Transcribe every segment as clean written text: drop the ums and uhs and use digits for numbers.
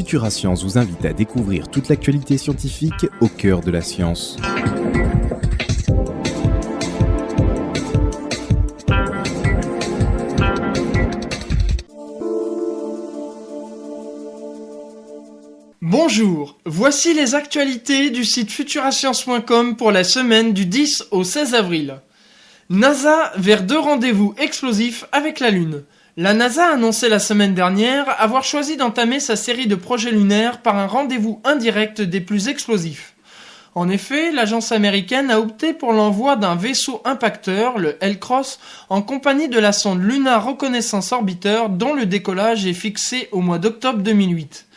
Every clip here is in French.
Futura Science vous invite à découvrir toute l'actualité scientifique au cœur de la science. Bonjour, voici les actualités du site futurascience.com pour la semaine du 10 au 16 avril. NASA vers 2 rendez-vous explosifs avec la Lune. La NASA a annoncé la semaine dernière avoir choisi d'entamer sa série de projets lunaires par un rendez-vous indirect des plus explosifs. En effet, l'agence américaine a opté pour l'envoi d'un vaisseau impacteur, le L-CROSS, en compagnie de la sonde Lunar Reconnaissance Orbiter dont le décollage est fixé au mois d'octobre 2008.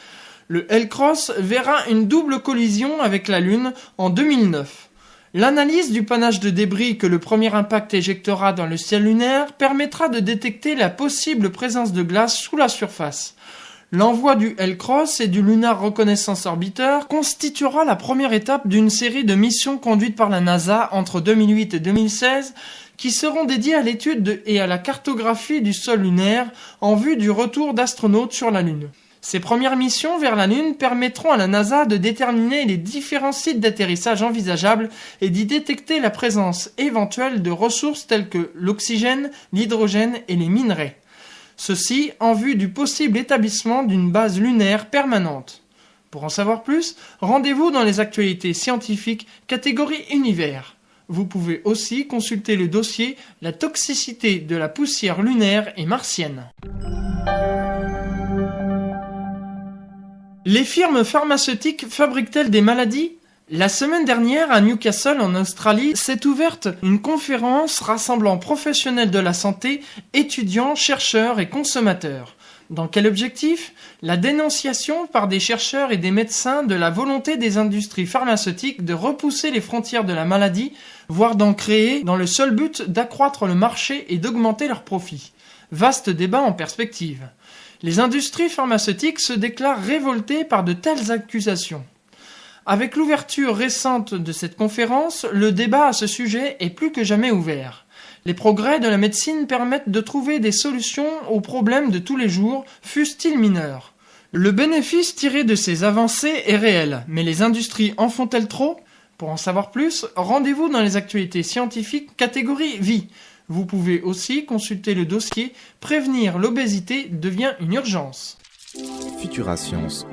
Le L-CROSS verra une double collision avec la Lune en 2009. L'analyse du panache de débris que le premier impact éjectera dans le ciel lunaire permettra de détecter la possible présence de glace sous la surface. L'envoi du L-CROSS et du Lunar Reconnaissance Orbiter constituera la première étape d'une série de missions conduites par la NASA entre 2008 et 2016 qui seront dédiées à l'étude et à la cartographie du sol lunaire en vue du retour d'astronautes sur la Lune. Ces premières missions vers la Lune permettront à la NASA de déterminer les différents sites d'atterrissage envisageables et d'y détecter la présence éventuelle de ressources telles que l'oxygène, l'hydrogène et les minerais. Ceci en vue du possible établissement d'une base lunaire permanente. Pour en savoir plus, rendez-vous dans les actualités scientifiques catégorie univers. Vous pouvez aussi consulter le dossier La toxicité de la poussière lunaire et martienne. Les firmes pharmaceutiques fabriquent-elles des maladies ? La semaine dernière, à Newcastle, en Australie, s'est ouverte une conférence rassemblant professionnels de la santé, étudiants, chercheurs et consommateurs. Dans quel objectif ? La dénonciation par des chercheurs et des médecins de la volonté des industries pharmaceutiques de repousser les frontières de la maladie, voire d'en créer, dans le seul but d'accroître le marché et d'augmenter leurs profits. Vaste débat en perspective. Les industries pharmaceutiques se déclarent révoltées par de telles accusations. Avec l'ouverture récente de cette conférence, le débat à ce sujet est plus que jamais ouvert. Les progrès de la médecine permettent de trouver des solutions aux problèmes de tous les jours, fussent-ils mineurs. Le bénéfice tiré de ces avancées est réel, mais les industries en font-elles trop ? Pour en savoir plus, rendez-vous dans les actualités scientifiques catégorie vie. Vous pouvez aussi consulter le dossier « Prévenir l'obésité devient une urgence ». Futura Science.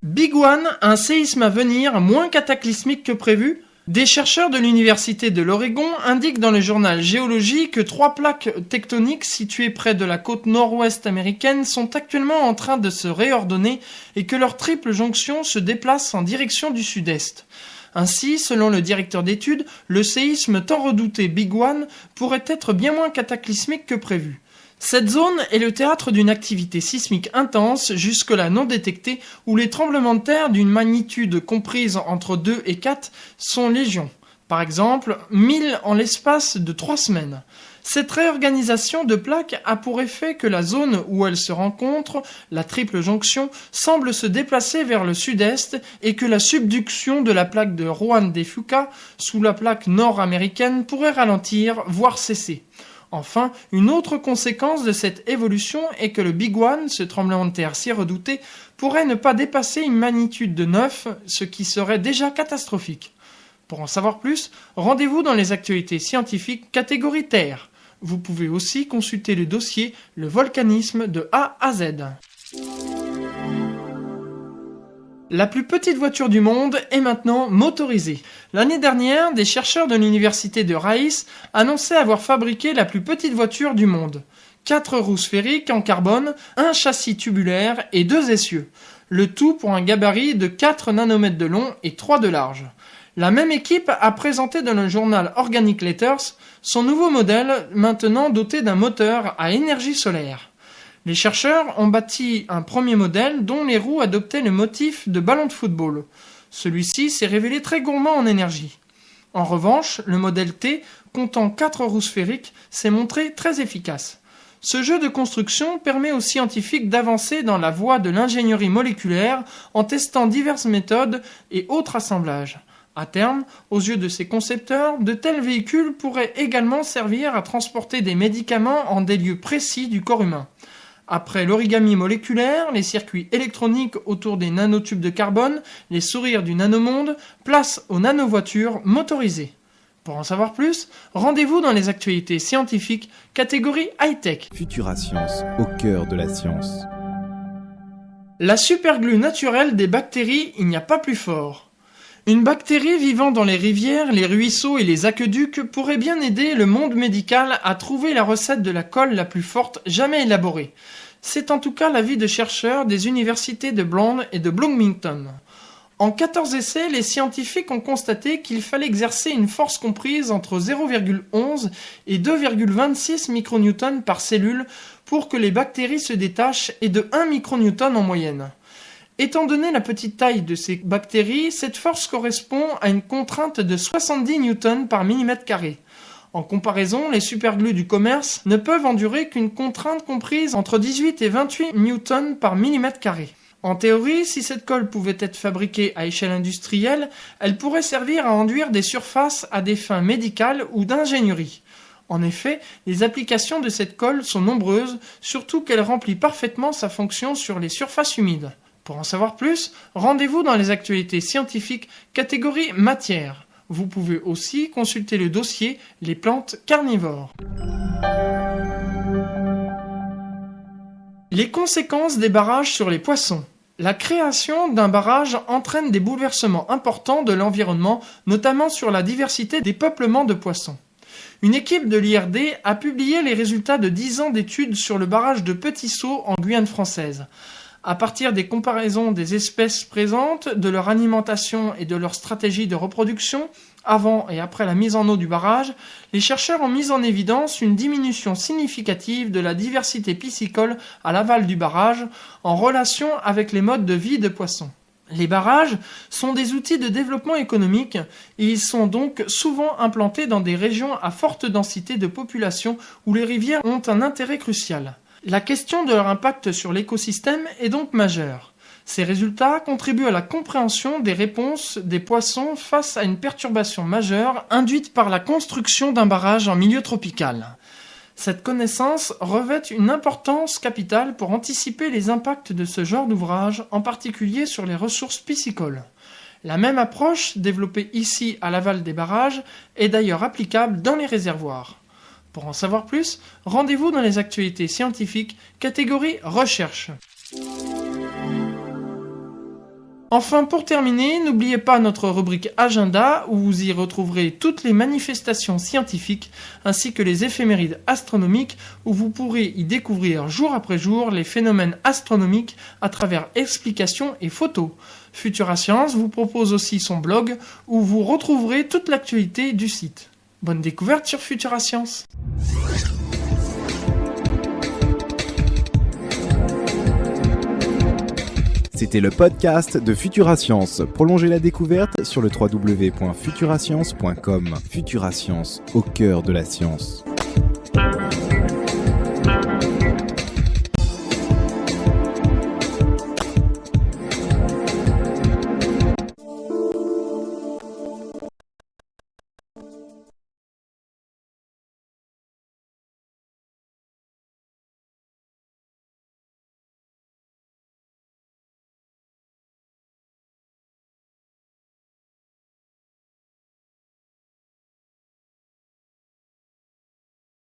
Big One, un séisme à venir moins cataclysmique que prévu ? Des chercheurs de l'université de l'Oregon indiquent dans le journal Géologie que 3 plaques tectoniques situées près de la côte nord-ouest américaine sont actuellement en train de se réordonner et que leur triple jonction se déplace en direction du sud-est. Ainsi, selon le directeur d'études, le séisme tant redouté Big One pourrait être bien moins cataclysmique que prévu. Cette zone est le théâtre d'une activité sismique intense, jusque-là non détectée, où les tremblements de terre d'une magnitude comprise entre 2 et 4 sont légion. Par exemple, 1000 en l'espace de 3 semaines. Cette réorganisation de plaques a pour effet que la zone où elles se rencontrent, la triple jonction, semble se déplacer vers le sud-est et que la subduction de la plaque de Juan de Fuca sous la plaque nord-américaine pourrait ralentir, voire cesser. Enfin, une autre conséquence de cette évolution est que le Big One, ce tremblement de terre si redouté, pourrait ne pas dépasser une magnitude de 9, ce qui serait déjà catastrophique. Pour en savoir plus, rendez-vous dans les actualités scientifiques catégorie Terre. Vous pouvez aussi consulter le dossier « Le volcanisme de A à Z ». La plus petite voiture du monde est maintenant motorisée. L'année dernière, des chercheurs de l'université de Rice annonçaient avoir fabriqué la plus petite voiture du monde. 4 roues sphériques en carbone, un châssis tubulaire et 2 essieux. Le tout pour un gabarit de 4 nanomètres de long et 3 de large. La même équipe a présenté dans le journal Organic Letters son nouveau modèle maintenant doté d'un moteur à énergie solaire. Les chercheurs ont bâti un premier modèle dont les roues adoptaient le motif de ballon de football. Celui-ci s'est révélé très gourmand en énergie. En revanche, le modèle T, comptant 4 roues sphériques, s'est montré très efficace. Ce jeu de construction permet aux scientifiques d'avancer dans la voie de l'ingénierie moléculaire en testant diverses méthodes et autres assemblages. À terme, aux yeux de ses concepteurs, de tels véhicules pourraient également servir à transporter des médicaments en des lieux précis du corps humain. Après l'origami moléculaire, les circuits électroniques autour des nanotubes de carbone, les sourires du nanomonde, place aux nanovoitures motorisées. Pour en savoir plus, rendez-vous dans les actualités scientifiques, catégorie high-tech. Futura Science, au cœur de la science. La superglue naturelle des bactéries, il n'y a pas plus fort. Une bactérie vivant dans les rivières, les ruisseaux et les aqueducs pourrait bien aider le monde médical à trouver la recette de la colle la plus forte jamais élaborée. C'est en tout cas l'avis de chercheurs des universités de Brown et de Bloomington. En 14 essais, les scientifiques ont constaté qu'il fallait exercer une force comprise entre 0,11 et 2,26 micronewtons par cellule pour que les bactéries se détachent et de 1 micronewton en moyenne. Étant donné la petite taille de ces bactéries, cette force correspond à une contrainte de 70 newtons par millimètre carré. En comparaison, les superglues du commerce ne peuvent endurer qu'une contrainte comprise entre 18 et 28 newtons par millimètre carré. En théorie, si cette colle pouvait être fabriquée à échelle industrielle, elle pourrait servir à enduire des surfaces à des fins médicales ou d'ingénierie. En effet, les applications de cette colle sont nombreuses, surtout qu'elle remplit parfaitement sa fonction sur les surfaces humides. Pour en savoir plus, rendez-vous dans les actualités scientifiques catégorie matière. Vous pouvez aussi consulter le dossier Les plantes carnivores. Les conséquences des barrages sur les poissons. La création d'un barrage entraîne des bouleversements importants de l'environnement, notamment sur la diversité des peuplements de poissons. Une équipe de l'IRD a publié les résultats de 10 ans d'études sur le barrage de Petit-Saut en Guyane française. À partir des comparaisons des espèces présentes, de leur alimentation et de leur stratégie de reproduction, avant et après la mise en eau du barrage, les chercheurs ont mis en évidence une diminution significative de la diversité piscicole à l'aval du barrage en relation avec les modes de vie de poissons. Les barrages sont des outils de développement économique et ils sont donc souvent implantés dans des régions à forte densité de population où les rivières ont un intérêt crucial. La question de leur impact sur l'écosystème est donc majeure. Ces résultats contribuent à la compréhension des réponses des poissons face à une perturbation majeure induite par la construction d'un barrage en milieu tropical. Cette connaissance revêt une importance capitale pour anticiper les impacts de ce genre d'ouvrage, en particulier sur les ressources piscicoles. La même approche, développée ici à l'aval des barrages, est d'ailleurs applicable dans les réservoirs. Pour en savoir plus, rendez-vous dans les actualités scientifiques, catégorie recherche. Enfin, pour terminer, n'oubliez pas notre rubrique agenda où vous y retrouverez toutes les manifestations scientifiques ainsi que les éphémérides astronomiques où vous pourrez y découvrir jour après jour les phénomènes astronomiques à travers explications et photos. Futura Science vous propose aussi son blog où vous retrouverez toute l'actualité du site. Bonne découverte sur Futura Science. C'était le podcast de Futura Science. Prolongez la découverte sur le www.futurascience.com. Futura Science, au cœur de la science.